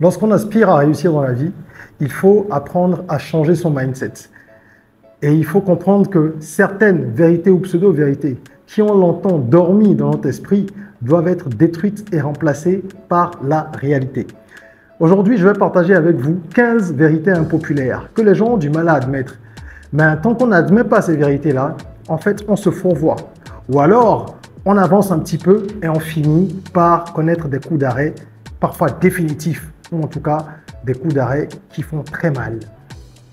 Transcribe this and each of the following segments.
Lorsqu'on aspire à réussir dans la vie, il faut apprendre à changer son mindset. Et il faut comprendre que certaines vérités ou pseudo-vérités qui ont longtemps dormi dans notre esprit doivent être détruites et remplacées par la réalité. Aujourd'hui, je vais partager avec vous 15 vérités impopulaires que les gens ont du mal à admettre. Mais tant qu'on n'admet pas ces vérités-là, en fait, on se fourvoie. Ou alors, on avance un petit peu et on finit par connaître des coups d'arrêt, parfois définitifs, ou en tout cas des coups d'arrêt qui font très mal.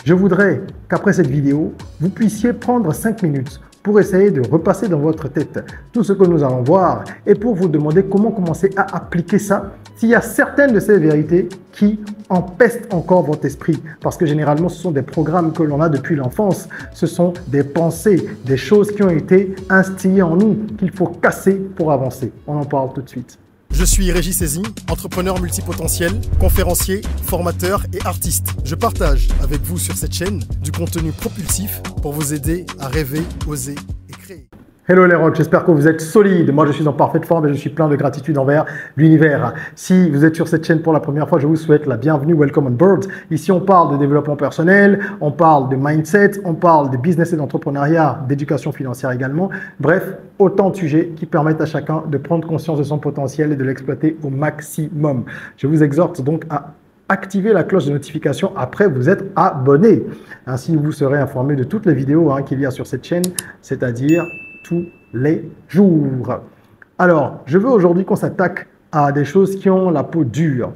Je voudrais qu'après cette vidéo, vous puissiez prendre 5 minutes pour essayer de repasser dans votre tête tout ce que nous allons voir et pour vous demander comment commencer à appliquer ça s'il y a certaines de ces vérités qui empestent encore votre esprit. Parce que généralement, ce sont des programmes que l'on a depuis l'enfance. Ce sont des pensées, des choses qui ont été instillées en nous qu'il faut casser pour avancer. On en parle tout de suite. Je suis Régis Sezin, entrepreneur multipotentiel, conférencier, formateur et artiste. Je partage avec vous sur cette chaîne du contenu propulsif pour vous aider à rêver, oser et créer. Hello les rocks, j'espère que vous êtes solides. Moi, je suis en parfaite forme et je suis plein de gratitude envers l'univers. Si vous êtes sur cette chaîne pour la première fois, je vous souhaite la bienvenue. Welcome on board. Ici, on parle de développement personnel, on parle de mindset, on parle de business et d'entrepreneuriat, d'éducation financière également. Bref, autant de sujets qui permettent à chacun de prendre conscience de son potentiel et de l'exploiter au maximum. Je vous exhorte donc à activez la cloche de notification après vous êtes abonné. Ainsi, vous serez informé de toutes les vidéos qu'il y a sur cette chaîne, c'est-à-dire tous les jours. Alors, je veux aujourd'hui qu'on s'attaque à des choses qui ont la peau dure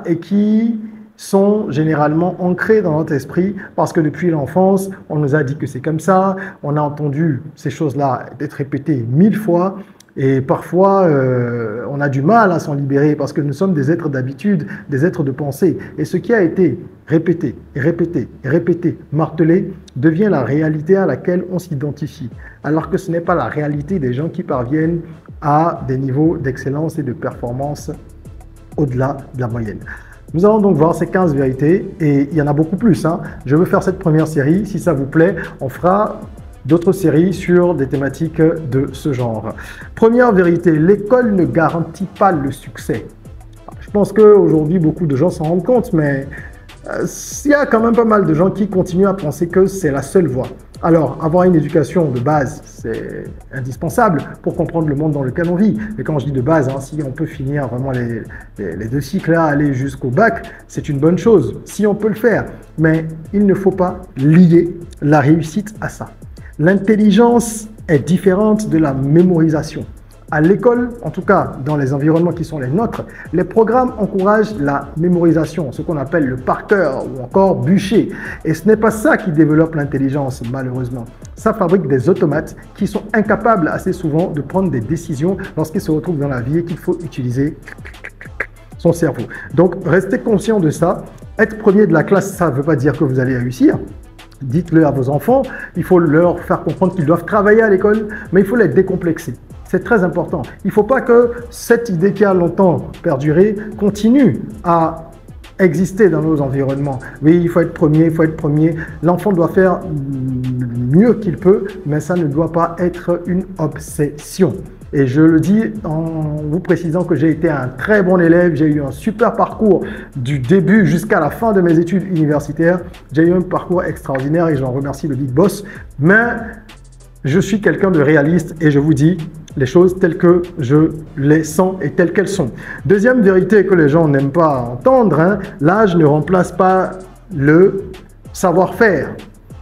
et qui sont généralement ancrées dans notre esprit parce que depuis l'enfance, on nous a dit que c'est comme ça, on a entendu ces choses-là être répétées 1000 fois. Et parfois, on a du mal à s'en libérer parce que nous sommes des êtres d'habitude, des êtres de pensée. Et ce qui a été répété, répété, répété, martelé, devient la réalité à laquelle on s'identifie. Alors que ce n'est pas la réalité des gens qui parviennent à des niveaux d'excellence et de performance au-delà de la moyenne. Nous allons donc voir ces 15 vérités et il y en a beaucoup plus. Je veux faire cette première série. Si ça vous plaît, on fera d'autres séries sur des thématiques de ce genre. Première vérité, l'école ne garantit pas le succès. Je pense qu'aujourd'hui, beaucoup de gens s'en rendent compte, mais il y a quand même pas mal de gens qui continuent à penser que c'est la seule voie. Alors, avoir une éducation de base, c'est indispensable pour comprendre le monde dans lequel on vit. Et quand je dis de base, si on peut finir vraiment les 2 cycles là, aller jusqu'au bac, c'est une bonne chose, si on peut le faire. Mais il ne faut pas lier la réussite à ça. L'intelligence est différente de la mémorisation. À l'école, en tout cas dans les environnements qui sont les nôtres, les programmes encouragent la mémorisation, ce qu'on appelle le par cœur ou encore bûcher. Et ce n'est pas ça qui développe l'intelligence, malheureusement. Ça fabrique des automates qui sont incapables assez souvent de prendre des décisions lorsqu'ils se retrouvent dans la vie et qu'il faut utiliser son cerveau. Donc, restez conscient de ça. Être premier de la classe, ça ne veut pas dire que vous allez réussir. Dites-le à vos enfants, il faut leur faire comprendre qu'ils doivent travailler à l'école, mais il faut les décomplexer. C'est très important. Il ne faut pas que cette idée qui a longtemps perduré continue à exister dans nos environnements. Oui, il faut être premier, il faut être premier. L'enfant doit faire mieux qu'il peut, mais ça ne doit pas être une obsession. Et je le dis en vous précisant que j'ai été un très bon élève, j'ai eu un super parcours du début jusqu'à la fin de mes études universitaires. J'ai eu un parcours extraordinaire et j'en remercie le Big Boss. Mais je suis quelqu'un de réaliste et je vous dis les choses telles que je les sens et telles qu'elles sont. Deuxième vérité que les gens n'aiment pas entendre, l'âge ne remplace pas le savoir-faire.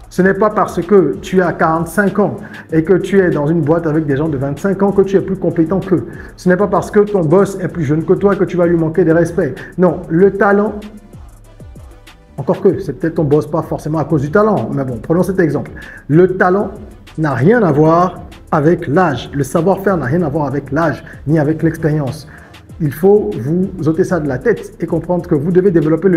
Ce n'est pas parce que tu as 45 ans et que tu es dans une boîte avec des gens de 25 ans que tu es plus compétent qu'eux. Ce n'est pas parce que ton boss est plus jeune que toi que tu vas lui manquer de respect. Non, le talent, encore que c'est peut-être ton boss, pas forcément à cause du talent, mais bon, prenons cet exemple. Le talent n'a rien à voir avec l'âge. Le savoir-faire n'a rien à voir avec l'âge ni avec l'expérience. Il faut vous ôter ça de la tête et comprendre que vous devez développer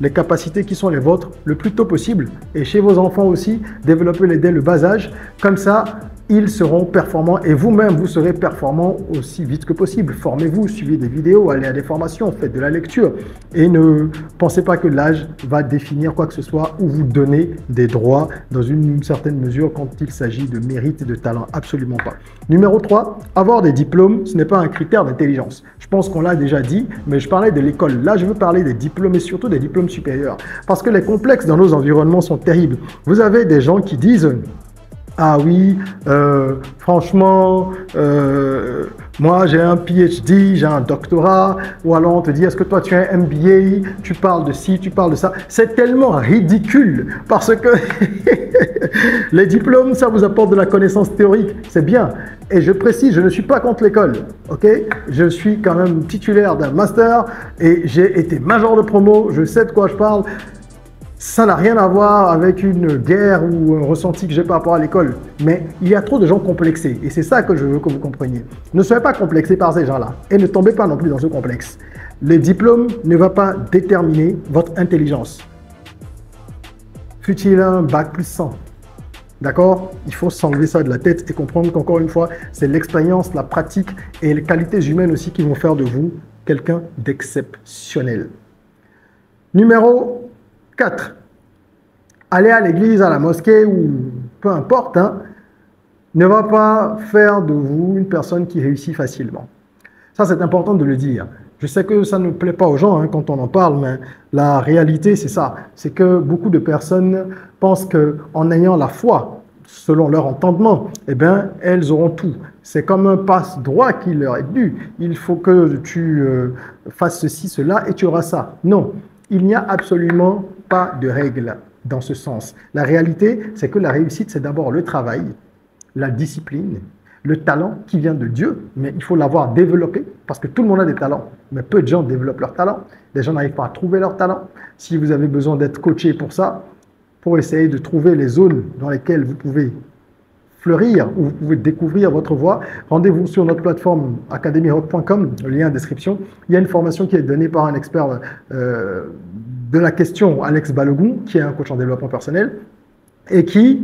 les capacités qui sont les vôtres le plus tôt possible. Et chez vos enfants aussi, développez-les dès le bas âge. Comme ça, ils seront performants et vous-même, vous serez performant aussi vite que possible. Formez-vous, suivez des vidéos, allez à des formations, faites de la lecture et ne pensez pas que l'âge va définir quoi que ce soit ou vous donner des droits dans une certaine mesure quand il s'agit de mérite et de talent. Absolument pas. Numéro 3, avoir des diplômes, ce n'est pas un critère d'intelligence. Je pense qu'on l'a déjà dit, mais je parlais de l'école. Là, je veux parler des diplômes et surtout des diplômes supérieurs parce que les complexes dans nos environnements sont terribles. Vous avez des gens qui disent... Ah oui, franchement, moi j'ai un PhD, j'ai un doctorat, ou alors on te dit, est-ce que toi tu as un MBA, tu parles de ci, tu parles de ça. C'est tellement ridicule parce que les diplômes, ça vous apporte de la connaissance théorique, c'est bien. Et je précise, je ne suis pas contre l'école, ok? Je suis quand même titulaire d'un master et j'ai été major de promo, je sais de quoi je parle. Ça n'a rien à voir avec une guerre ou un ressenti que j'ai par rapport à l'école. Mais il y a trop de gens complexés. Et c'est ça que je veux que vous compreniez. Ne soyez pas complexés par ces gens-là. Et ne tombez pas non plus dans ce complexe. Le diplôme ne va pas déterminer votre intelligence. Fut-il un bac plus 100? D'accord? Il faut s'enlever ça de la tête et comprendre qu'encore une fois, c'est l'expérience, la pratique et les qualités humaines aussi qui vont faire de vous quelqu'un d'exceptionnel. Numéro 4. Aller à l'église, à la mosquée ou peu importe, hein, ne va pas faire de vous une personne qui réussit facilement. Ça, c'est important de le dire. Je sais que ça ne plaît pas aux gens hein, quand on en parle, mais la réalité, c'est ça. C'est que beaucoup de personnes pensent qu'en ayant la foi, selon leur entendement, eh bien, elles auront tout. C'est comme un passe-droit qui leur est dû. Il faut que tu fasses ceci, cela, et tu auras ça. Non, il n'y a absolument pas de règle dans ce sens. La réalité, c'est que la réussite, c'est d'abord le travail, la discipline, le talent qui vient de Dieu, mais il faut l'avoir développé parce que tout le monde a des talents, mais peu de gens développent leur talent. Les gens n'arrivent pas à trouver leur talent. Si vous avez besoin d'être coaché pour ça, pour essayer de trouver les zones dans lesquelles vous pouvez fleurir ou vous pouvez découvrir votre voie, rendez-vous sur notre plateforme academyrock.com, le lien en description. Il y a une formation qui est donnée par un expert de la question, Alex Balogun, qui est un coach en développement personnel et qui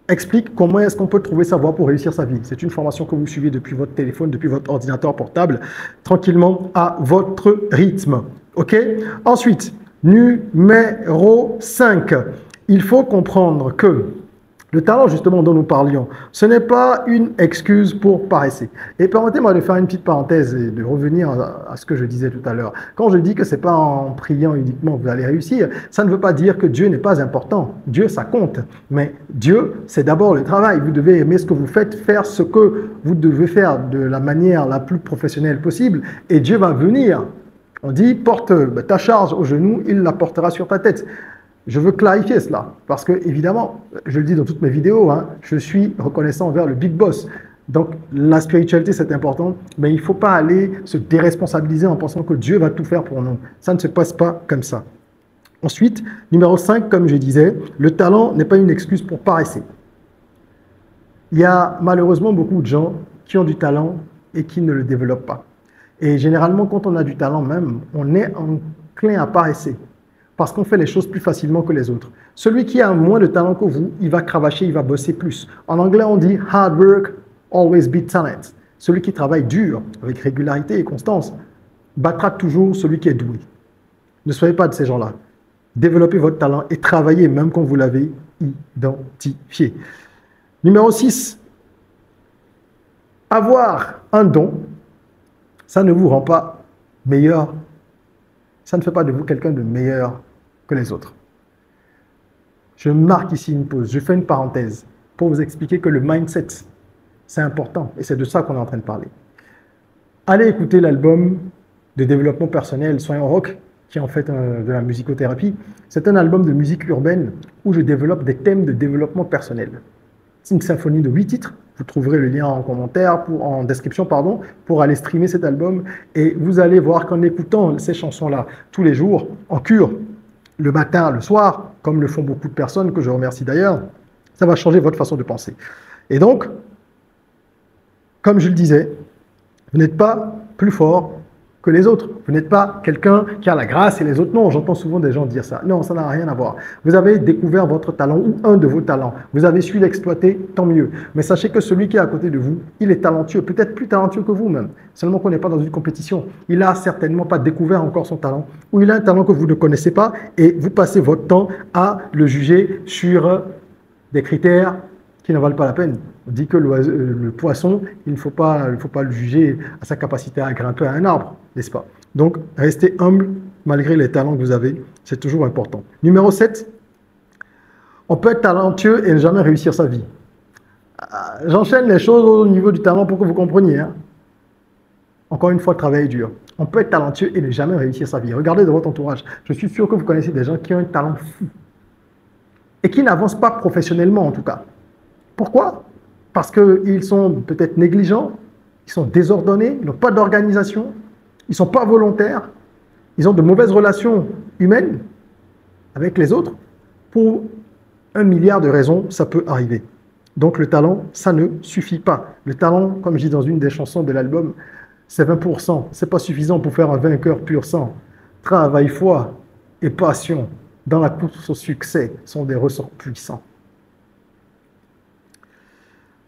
explique comment est-ce qu'on peut trouver sa voie pour réussir sa vie. C'est une formation que vous suivez depuis votre téléphone, depuis votre ordinateur portable, tranquillement à votre rythme. OK? Ensuite, numéro 5, il faut comprendre que le talent, justement, dont nous parlions, ce n'est pas une excuse pour paresser. Et permettez-moi de faire une petite parenthèse et de revenir à ce que je disais tout à l'heure. Quand je dis que ce n'est pas en priant uniquement que vous allez réussir, ça ne veut pas dire que Dieu n'est pas important. Dieu, ça compte. Mais Dieu, c'est d'abord le travail. Vous devez aimer ce que vous faites, faire ce que vous devez faire de la manière la plus professionnelle possible. Et Dieu va venir. On dit, porte ta charge au genou, il la portera sur ta tête. Je veux clarifier cela, parce que, évidemment, je le dis dans toutes mes vidéos, hein, je suis reconnaissant envers le Big Boss. Donc, la spiritualité, c'est important, mais il ne faut pas aller se déresponsabiliser en pensant que Dieu va tout faire pour nous. Ça ne se passe pas comme ça. Ensuite, numéro 5, comme je disais, le talent n'est pas une excuse pour paresser. Il y a malheureusement beaucoup de gens qui ont du talent et qui ne le développent pas. Et généralement, quand on a du talent même, on est enclin à paresser. Parce qu'on fait les choses plus facilement que les autres. Celui qui a moins de talent que vous, il va cravacher, il va bosser plus. En anglais, on dit « hard work always beats talent ». Celui qui travaille dur, avec régularité et constance, battra toujours celui qui est doué. Ne soyez pas de ces gens-là. Développez votre talent et travaillez même quand vous l'avez identifié. Numéro 6. Avoir un don, ça ne vous rend pas meilleur. Ça ne fait pas de vous quelqu'un de meilleur que les autres. Je marque ici une pause, je fais une parenthèse pour vous expliquer que le mindset, c'est important et c'est de ça qu'on est en train de parler. Allez écouter l'album de développement personnel Soyons Rock, qui est en fait de la musicothérapie. C'est un album de musique urbaine où je développe des thèmes de développement personnel. C'est une symphonie de 8 titres. Vous trouverez le lien en commentaire, en description, pardon, pour aller streamer cet album. Et vous allez voir qu'en écoutant ces chansons-là tous les jours, en cure, le matin, le soir, comme le font beaucoup de personnes, que je remercie d'ailleurs, ça va changer votre façon de penser. Et donc, comme je le disais, vous n'êtes pas plus fort que les autres. Vous n'êtes pas quelqu'un qui a la grâce et les autres non. J'entends souvent des gens dire ça. Non, ça n'a rien à voir. Vous avez découvert votre talent ou un de vos talents. Vous avez su l'exploiter, tant mieux. Mais sachez que celui qui est à côté de vous, il est talentueux, peut-être plus talentueux que vous-même. Seulement qu'on n'est pas dans une compétition. Il n'a certainement pas découvert encore son talent ou il a un talent que vous ne connaissez pas et vous passez votre temps à le juger sur des critères qui ne valent pas la peine. On dit que le poisson, il ne faut pas le juger à sa capacité à grimper à un arbre, n'est-ce pas? Donc, restez humble malgré les talents que vous avez, c'est toujours important. Numéro 7, on peut être talentueux et ne jamais réussir sa vie. J'enchaîne les choses au niveau du talent pour que vous compreniez. Hein. Encore une fois, le travail est dur. On peut être talentueux et ne jamais réussir sa vie. Regardez dans votre entourage. Je suis sûr que vous connaissez des gens qui ont un talent fou et qui n'avancent pas professionnellement en tout cas. Pourquoi? Parce qu'ils sont peut-être négligents, ils sont désordonnés, ils n'ont pas d'organisation, ils ne sont pas volontaires, ils ont de mauvaises relations humaines avec les autres. Pour 1 milliard de raisons, ça peut arriver. Donc le talent, ça ne suffit pas. Le talent, comme je dis dans une des chansons de l'album, c'est 20%. Ce n'est pas suffisant pour faire un vainqueur pur sang. Travail, foi et passion dans la course au succès sont des ressorts puissants.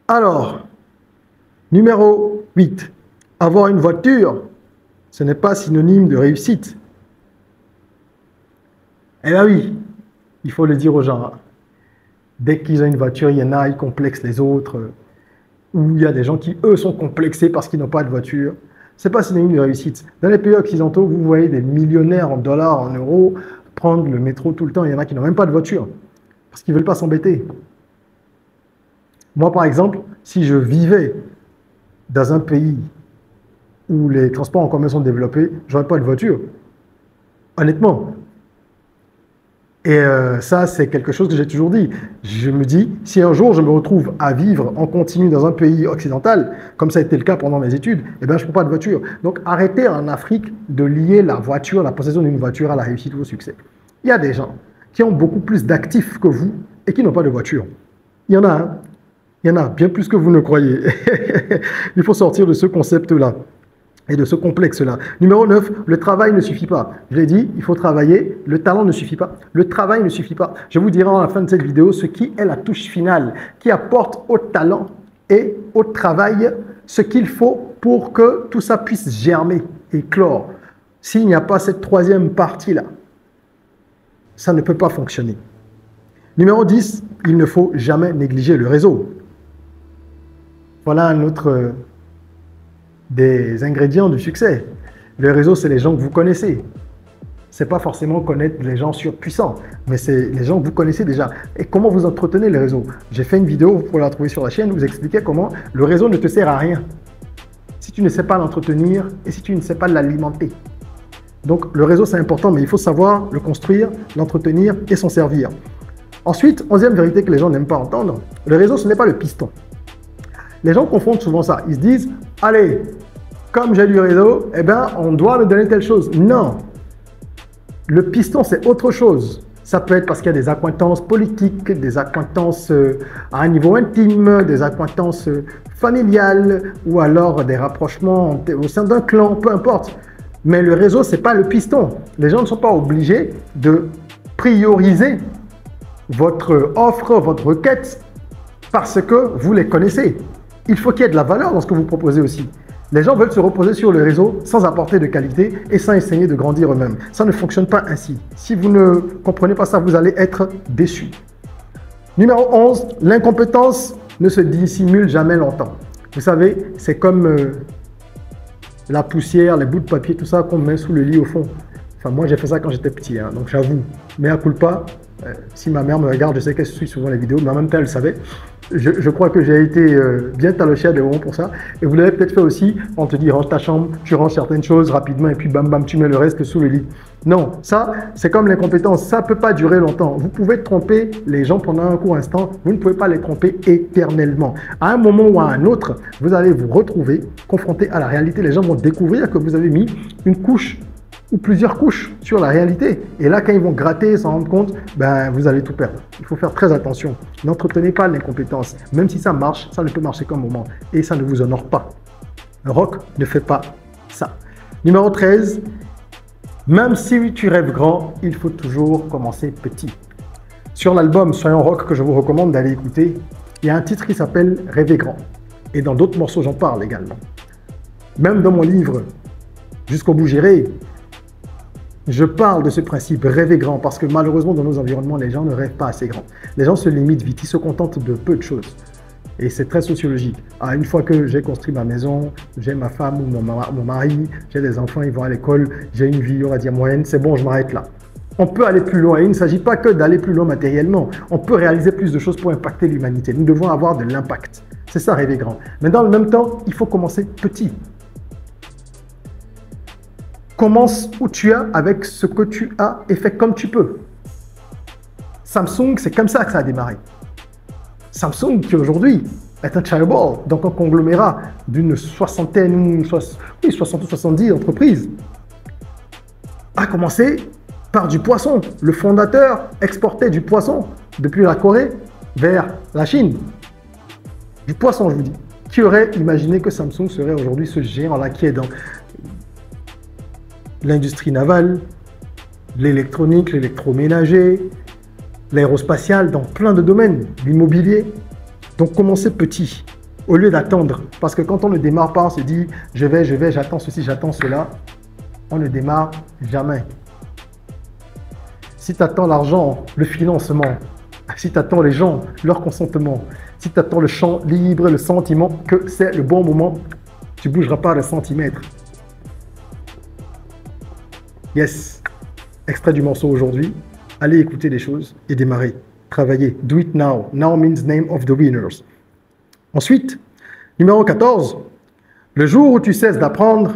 Alors, numéro 8, avoir une voiture, ce n'est pas synonyme de réussite. Eh bien oui, il faut le dire aux gens. Dès qu'ils ont une voiture, il y en a, ils complexent les autres. Ou il y a des gens qui, eux, sont complexés parce qu'ils n'ont pas de voiture. Ce n'est pas synonyme de réussite. Dans les pays occidentaux, vous voyez des millionnaires en dollars, en euros, prendre le métro tout le temps. Il y en a qui n'ont même pas de voiture parce qu'ils ne veulent pas s'embêter. Moi, par exemple, si je vivais dans un pays où les transports en commun sont développés, je n'aurais pas de voiture. Honnêtement. Et ça, c'est quelque chose que j'ai toujours dit. Je me dis, si un jour je me retrouve à vivre en continu dans un pays occidental, comme ça a été le cas pendant mes études, eh bien, je ne prends pas de voiture. Donc, arrêtez en Afrique de lier la voiture, la possession d'une voiture à la réussite ou au succès. Il y a des gens qui ont beaucoup plus d'actifs que vous et qui n'ont pas de voiture. Il y en a, hein. Il y en a bien plus que vous ne croyez. Il faut sortir de ce concept-là et de ce complexe-là. Numéro 9, le travail ne suffit pas. Je l'ai dit, il faut travailler. Le talent ne suffit pas. Le travail ne suffit pas. Je vous dirai à la fin de cette vidéo ce qui est la touche finale qui apporte au talent et au travail ce qu'il faut pour que tout ça puisse germer et éclore. S'il n'y a pas cette troisième partie-là, ça ne peut pas fonctionner. Numéro 10, il ne faut jamais négliger le réseau. Voilà un autre des ingrédients du succès. Le réseau, c'est les gens que vous connaissez. Ce n'est pas forcément connaître les gens surpuissants, mais c'est les gens que vous connaissez déjà. Et comment vous entretenez les réseaux? J'ai fait une vidéo, vous pouvez la trouver sur la chaîne, où vous expliquez comment le réseau ne te sert à rien si tu ne sais pas l'entretenir et si tu ne sais pas l'alimenter. Donc le réseau, c'est important, mais il faut savoir le construire, l'entretenir et s'en servir. Ensuite, 11e vérité que les gens n'aiment pas entendre, le réseau, ce n'est pas le piston. Les gens confondent souvent ça. Ils se disent, allez, comme j'ai du réseau, eh ben, on doit me donner telle chose. Non. Le piston, c'est autre chose. Ça peut être parce qu'il y a des accointances politiques, des accointances à un niveau intime, des accointances familiales ou alors des rapprochements au sein d'un clan, peu importe. Mais le réseau, ce n'est pas le piston. Les gens ne sont pas obligés de prioriser votre offre, votre requête parce que vous les connaissez. Il faut qu'il y ait de la valeur dans ce que vous proposez aussi. Les gens veulent se reposer sur le réseau sans apporter de qualité et sans essayer de grandir eux-mêmes. Ça ne fonctionne pas ainsi. Si vous ne comprenez pas ça, vous allez être déçus. Numéro 11, l'incompétence ne se dissimule jamais longtemps. Vous savez, c'est comme la poussière, les bouts de papier, tout ça qu'on met sous le lit au fond. Enfin, moi, j'ai fait ça quand j'étais petit, hein, donc j'avoue. Mais à culpa, si ma mère me regarde, je sais qu'elle suit souvent les vidéos, mais en même temps, elle le savait. Je crois que j'ai été bien taloché à des moments pour ça. Et vous l'avez peut-être fait aussi. On te dit, range ta chambre, tu ranges certaines choses rapidement et puis bam bam, tu mets le reste sous le lit. Non, ça, c'est comme l'incompétence. Ça ne peut pas durer longtemps. Vous pouvez tromper les gens pendant un court instant. Vous ne pouvez pas les tromper éternellement. À un moment ou à un autre, vous allez vous retrouver confronté à la réalité. Les gens vont découvrir que vous avez mis une couche ou plusieurs couches sur la réalité. Et là, quand ils vont gratter et s'en rendre compte, ben, vous allez tout perdre. Il faut faire très attention. N'entretenez pas l'incompétence. Même si ça marche, ça ne peut marcher qu'un moment. Et ça ne vous honore pas. Un rock ne fait pas ça. Numéro 13, même si tu rêves grand, il faut toujours commencer petit. Sur l'album Soyons Rock que je vous recommande d'aller écouter, il y a un titre qui s'appelle Rêver grand. Et dans d'autres morceaux, j'en parle également. Même dans mon livre Jusqu'au bout j'irai, je parle de ce principe, rêver grand, parce que malheureusement dans nos environnements, les gens ne rêvent pas assez grand. Les gens se limitent vite, ils se contentent de peu de choses. Et c'est très sociologique. Ah, une fois que j'ai construit ma maison, j'ai ma femme ou mon mari, j'ai des enfants, ils vont à l'école, j'ai une vie, on va dire, moyenne, c'est bon, je m'arrête là. On peut aller plus loin et il ne s'agit pas que d'aller plus loin matériellement. On peut réaliser plus de choses pour impacter l'humanité. Nous devons avoir de l'impact. C'est ça, rêver grand. Mais dans le même temps, il faut commencer petit. Commence où tu as avec ce que tu as et fais comme tu peux. Samsung, c'est comme ça que ça a démarré. Samsung, qui aujourd'hui est un chaebol, donc un conglomérat d'une soixantaine, 60 ou 70 entreprises, a commencé par du poisson. Le fondateur exportait du poisson depuis la Corée vers la Chine. Du poisson, je vous dis. Qui aurait imaginé que Samsung serait aujourd'hui ce géant-là qui est dans l'industrie navale, l'électronique, l'électroménager, l'aérospatial, dans plein de domaines, l'immobilier. Donc, commencez petit, au lieu d'attendre. Parce que quand on ne démarre pas, on se dit, je vais, j'attends ceci, j'attends cela. On ne démarre jamais. Si tu attends l'argent, le financement, si tu attends les gens, leur consentement, si tu attends le champ libre, le sentiment que c'est le bon moment, tu ne bougeras pas le centimètre. Yes, extrait du morceau aujourd'hui. Allez écouter les choses et démarrer. Travailler. Do it now. Now means name of the winners. Ensuite, numéro 14. Le jour où tu cesses d'apprendre,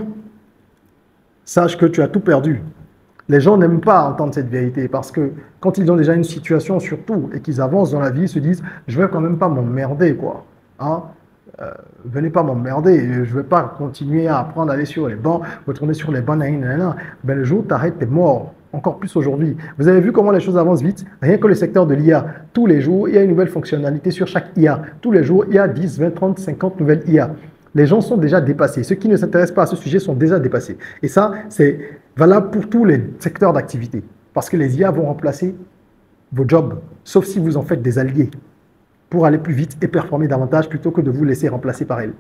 sache que tu as tout perdu. Les gens n'aiment pas entendre cette vérité parce que quand ils ont déjà une situation surtout et qu'ils avancent dans la vie, ils se disent « je vais quand même pas m'emmerder quoi. Hein? Venez pas m'emmerder, je ne vais pas continuer à apprendre à aller sur les bancs, retourner sur les bancs, ben, le jour où tu arrêtes, tu es mort. Encore plus aujourd'hui. Vous avez vu comment les choses avancent vite? Rien que le secteur de l'IA. Tous les jours, il y a une nouvelle fonctionnalité sur chaque IA. Tous les jours, il y a 10, 20, 30, 50 nouvelles IA. Les gens sont déjà dépassés. Ceux qui ne s'intéressent pas à ce sujet sont déjà dépassés. Et ça, c'est valable pour tous les secteurs d'activité. Parce que les IA vont remplacer vos jobs, sauf si vous en faites des alliés, pour aller plus vite et performer davantage plutôt que de vous laisser remplacer par elles.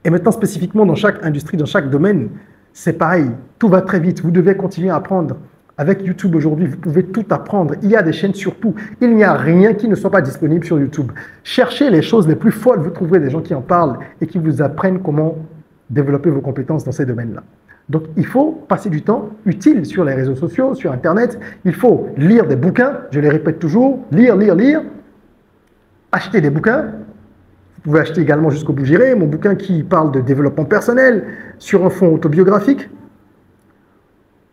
Et maintenant, spécifiquement dans chaque industrie, dans chaque domaine, c'est pareil, tout va très vite, vous devez continuer à apprendre. Avec YouTube aujourd'hui, vous pouvez tout apprendre. Il y a des chaînes sur tout. Il n'y a rien qui ne soit pas disponible sur YouTube. Cherchez les choses les plus folles, vous trouverez des gens qui en parlent et qui vous apprennent comment développer vos compétences dans ces domaines-là. Donc, il faut passer du temps utile sur les réseaux sociaux, sur Internet. Il faut lire des bouquins, je les répète toujours, lire. Acheter des bouquins. Vous pouvez acheter également Jusqu'au bout j'irai, mon bouquin qui parle de développement personnel sur un fond autobiographique.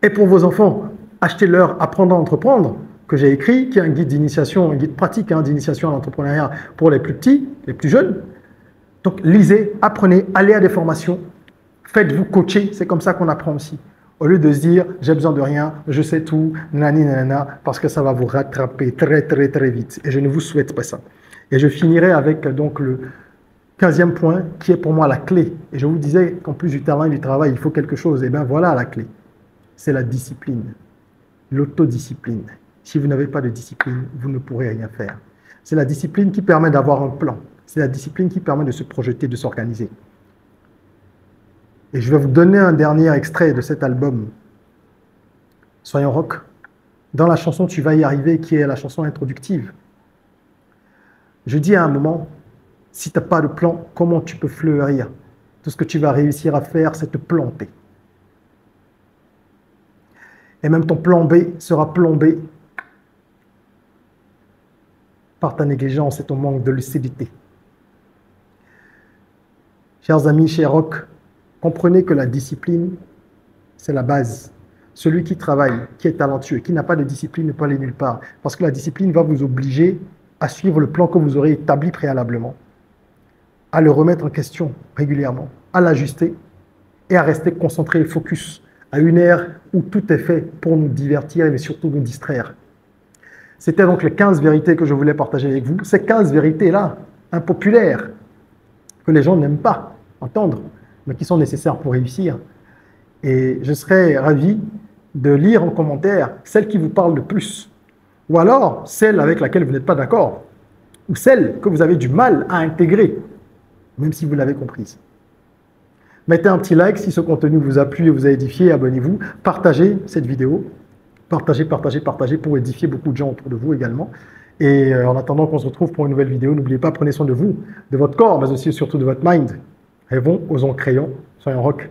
Et pour vos enfants, achetez-leur Apprendre à entreprendre, que j'ai écrit, qui est un guide d'initiation, un guide pratique d'initiation à l'entrepreneuriat pour les plus petits, les plus jeunes. Donc lisez, apprenez, allez à des formations, faites-vous coacher, c'est comme ça qu'on apprend aussi. Au lieu de se dire, j'ai besoin de rien, je sais tout, nanana, parce que ça va vous rattraper très vite. Et je ne vous souhaite pas ça. Et je finirai avec donc le 15e point qui est pour moi la clé. Et je vous disais qu'en plus du talent et du travail, il faut quelque chose. Et bien voilà la clé. C'est la discipline, l'autodiscipline. Si vous n'avez pas de discipline, vous ne pourrez rien faire. C'est la discipline qui permet d'avoir un plan. C'est la discipline qui permet de se projeter, de s'organiser. Et je vais vous donner un dernier extrait de cet album, Soyons Rock, dans la chanson Tu vas y arriver, qui est la chanson introductive. Je dis à un moment, si tu n'as pas de plan, comment tu peux fleurir? Tout ce que tu vas réussir à faire, c'est te planter. Et même ton plan B sera plombé par ta négligence et ton manque de lucidité. Chers amis, chers rock, comprenez que la discipline, c'est la base. Celui qui travaille, qui est talentueux, qui n'a pas de discipline ne peut aller nulle part. Parce que la discipline va vous obliger à suivre le plan que vous aurez établi préalablement, à le remettre en question régulièrement, à l'ajuster et à rester concentré et focus à une ère où tout est fait pour nous divertir mais surtout nous distraire. C'était donc les 15 vérités que je voulais partager avec vous. Ces 15 vérités-là, impopulaires, que les gens n'aiment pas entendre, mais qui sont nécessaires pour réussir. Et je serais ravi de lire en commentaire celle qui vous parle le plus, ou alors celle avec laquelle vous n'êtes pas d'accord, ou celle que vous avez du mal à intégrer, même si vous l'avez comprise. Mettez un petit like si ce contenu vous a plu et vous a édifié, abonnez-vous, partagez cette vidéo, partagez pour édifier beaucoup de gens autour de vous également. Et en attendant qu'on se retrouve pour une nouvelle vidéo, n'oubliez pas, prenez soin de vous, de votre corps, mais aussi et surtout de votre mind. Rêvons, osons, créons, soyons rock.